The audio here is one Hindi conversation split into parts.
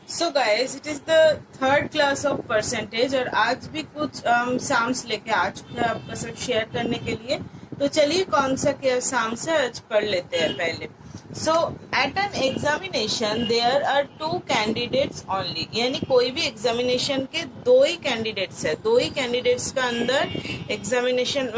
So guys, it is the third class of percentage और आज भी कुछ साम्स लेके आ चुके हैं आपके साथ शेयर करने के लिए। तो चलिए कौन सा क्या साम्स है आज पढ़ लेते हैं पहले। So at an examination there are two candidates only, यानी कोई भी एग्जामिनेशन के दो ही कैंडिडेट्स है, दो ही कैंडिडेट्स का अंदर एग्जामिनेशन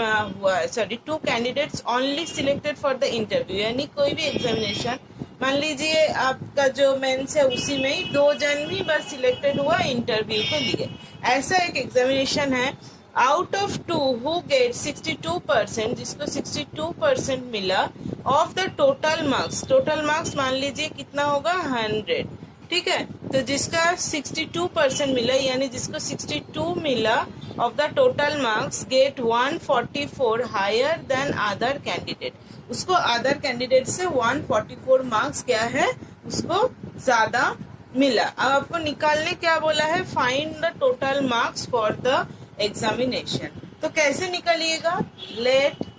हुआ है। Sorry, two candidates only selected for the interview, यानी कोई भी एग्जामिनेशन, मान लीजिए आपका जो मेंस है उसी में ही दो जन भी बस सिलेक्टेड हुआ इंटरव्यू के लिए, ऐसा एक एग्जामिनेशन है। Out of two who get 62%, जिसको 62% मिला of the total marks, total marks मान लीजिए कितना होगा 100, ठीक है। तो जिसका 62% मिला, यानी जिसको 62 मिला of the total marks, get 144 higher than other candidate, उसको अदर कैंडिडेट से 144 मार्क्स क्या है, उसको ज्यादा मिला। अब आपको निकालने क्या बोला है, find the total marks for the examination. तो कैसे निकालिएगा, लेट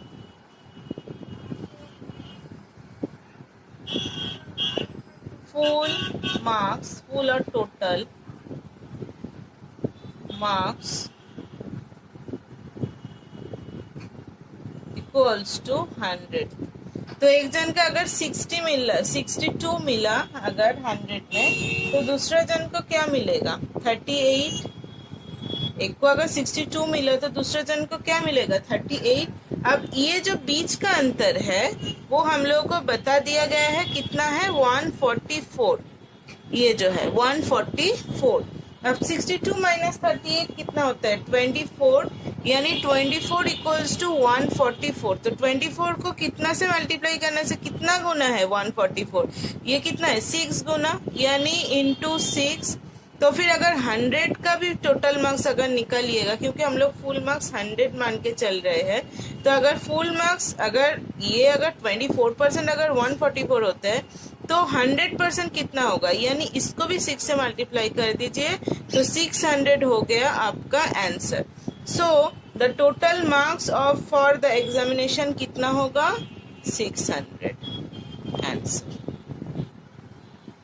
full marks, full और total marks equals to 100। तो एक जन का अगर 62 मिला अगर 100 में, तो दूसरे जन को क्या मिलेगा 38। एक को अगर 62 मिला तो दूसरे जन को क्या मिलेगा 38। अब ये जो बीच का अंतर है वो हम लोगों को बता दिया गया है, कितना है 144, ये जो है 144। अब 62 माइनस 38 कितना होता है 24, यानी 24 इक्वल्स टू 144। तो 24 को कितना से मल्टीप्लाई करने से कितना गुना है 144, ये कितना है 6 गुना, यानी इंटू 6। तो फिर अगर 100 का भी टोटल मार्क्स अगर निकालिएगा, क्योंकि हम लोग फुल मार्क्स 100 मान के चल रहे हैं, तो अगर फुल मार्क्स अगर 24% अगर 144 होते हैं तो 100% कितना होगा, यानी इसको भी 6 से मल्टीप्लाई कर दीजिए, तो 600 हो गया आपका answer. So the total marks of for the examination कितना होगा 600 आंसर।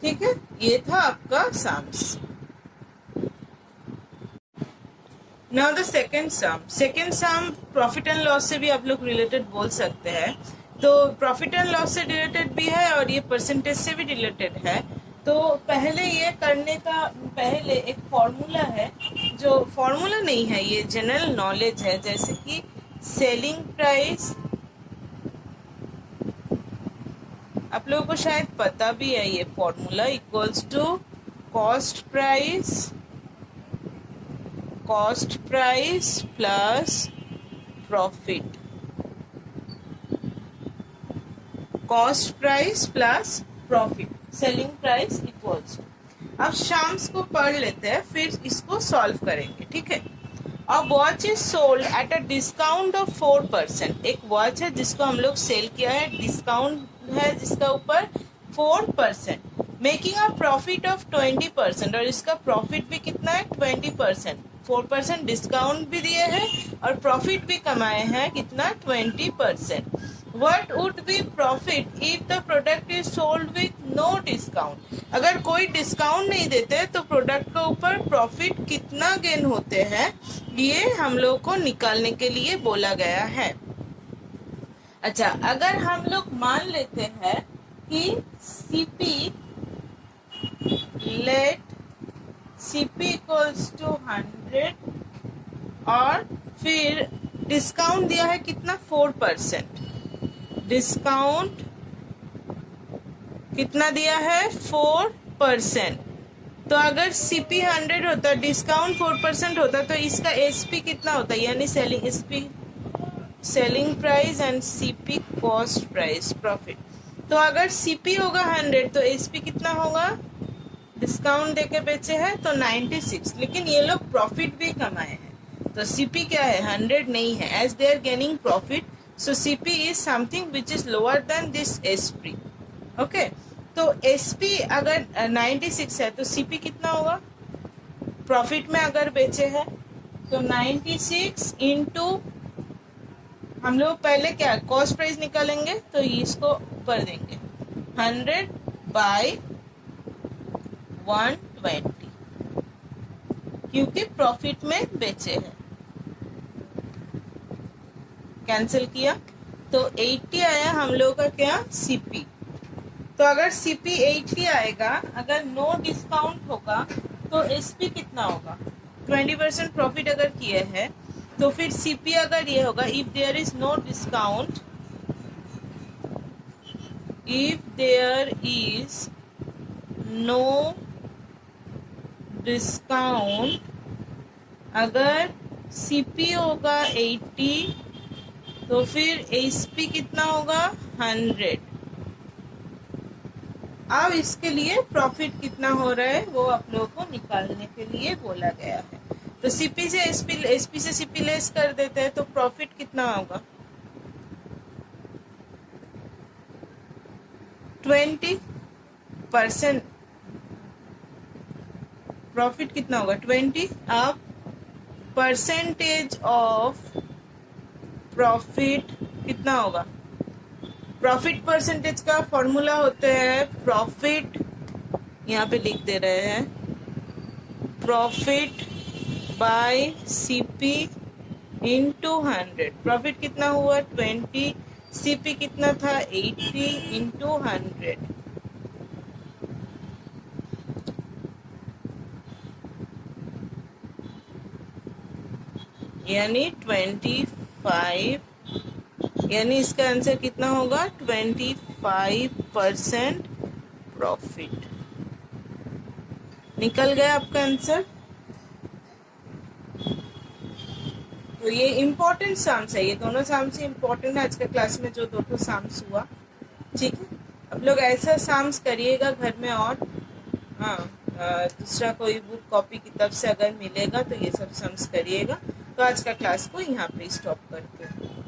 ठीक है, ये था आपका sums. Now the second sum profit and loss से भी आप लोग रिलेटेड बोल सकते हैं। तो प्रॉफिट एंड लॉस से रिलेटेड भी है और ये परसेंटेज से भी रिलेटेड है। तो पहले ये करने का पहले एक फॉर्मूला है, जो फॉर्मूला नहीं है, ये जनरल नॉलेज है, जैसे कि सेलिंग प्राइस, आप लोगों को शायद पता भी है ये formula, equals to cost price plus profit, cost price plus profit, selling price equals. अब शाम्स को पढ़ लेते हैं, फिर इसको सॉल्व करेंगे, ठीक है। A watch is sold at a discount of 4%, एक वॉच है जिसको हम लोग सेल किया है, डिस्काउंट है जिसका ऊपर 4%, मेकिंग अ प्रॉफिट ऑफ 20%, और इसका प्रॉफिट भी कितना है 20%, 4% डिस्काउंट भी दिए हैं और प्रॉफिट भी कमाए हैं, कितना 20%। What would be profit if the product is sold with no discount? अगर कोई डिस्काउंट नहीं देते तो प्रोडक्ट के ऊपर प्रॉफिट कितना गेन होते हैं, ये हम लोग को निकालने के लिए बोला गया है। अच्छा, अगर हम लोग मान लेते हैं कि CP, let CP equals to 100 और फिर डिस्काउंट दिया है कितना 4%, डिस्काउंट कितना दिया है 4%। तो अगर सीपी 100 होता, डिस्काउंट 4% होता, तो इसका एसपी कितना होता, यानी selling SP, selling price and CP cost price profit. तो अगर सीपी होगा 100 तो एसपी कितना होगा, डिस्काउंट देके बेचे हैं तो 96, लेकिन ये लोग प्रॉफिट भी कमाए हैं, तो सीपी क्या है 100 नहीं है, as they are gaining profit, so CP is something which is lower than this SP, okay। तो SP अगर 96 है तो CP कितना होगा, प्रॉफिट में अगर बेचे हैं तो 96 इंटू, हम लोग पहले क्या कॉस्ट प्राइस निकालेंगे, तो इसको ऊपर देंगे 100 बाय 120, क्योंकि प्रॉफिट में बेचे हैं। कैंसिल किया तो 80 आया हम लोगों का क्या, सीपी। तो अगर सीपी 80 आएगा, अगर नो डिस्काउंट होगा तो एसपी कितना होगा, 20% प्रॉफिट अगर किए हैं तो फिर सीपी अगर ये होगा, if there is no discount, if there is no discount, अगर सीपी होगा 80 तो फिर एसपी कितना होगा, 100। अब इसके लिए प्रॉफिट कितना हो रहा है वो आप लोगों को निकालने के लिए बोला गया है। तो सीपी से एसपी से सीपी लेस कर देते हैं तो प्रॉफिट कितना होगा, 20%। प्रॉफिट कितना होगा, 20। अब परसेंटेज ऑफ प्रॉफिट कितना होगा, प्रॉफिट परसेंटेज का फॉर्मूला होता है प्रॉफिट, यहाँ पे लिख दे रहे हैं, profit by CP into 100। Profit कितना हुआ 20, सीपी कितना था 80 इंटू 100, यानी 25, यानी इसका आंसर कितना होगा, 25% प्रॉफिट। निकल गया आपका आंसर। तो ये इम्पोर्टेंट साम्स है, ये दोनों साम्स इम्पोर्टेंट है आज के क्लास में जो दो साम्स हुआ। ठीक है, अब लोग ऐसा साम्स करिएगा घर में। और हाँ, दूसरा कोई बुक कॉपी किताब से अगर मिलेगा तो ये सब साम्स करिएगा। तो आज का क्लास को यहाँ पे स्टॉप करते हैं।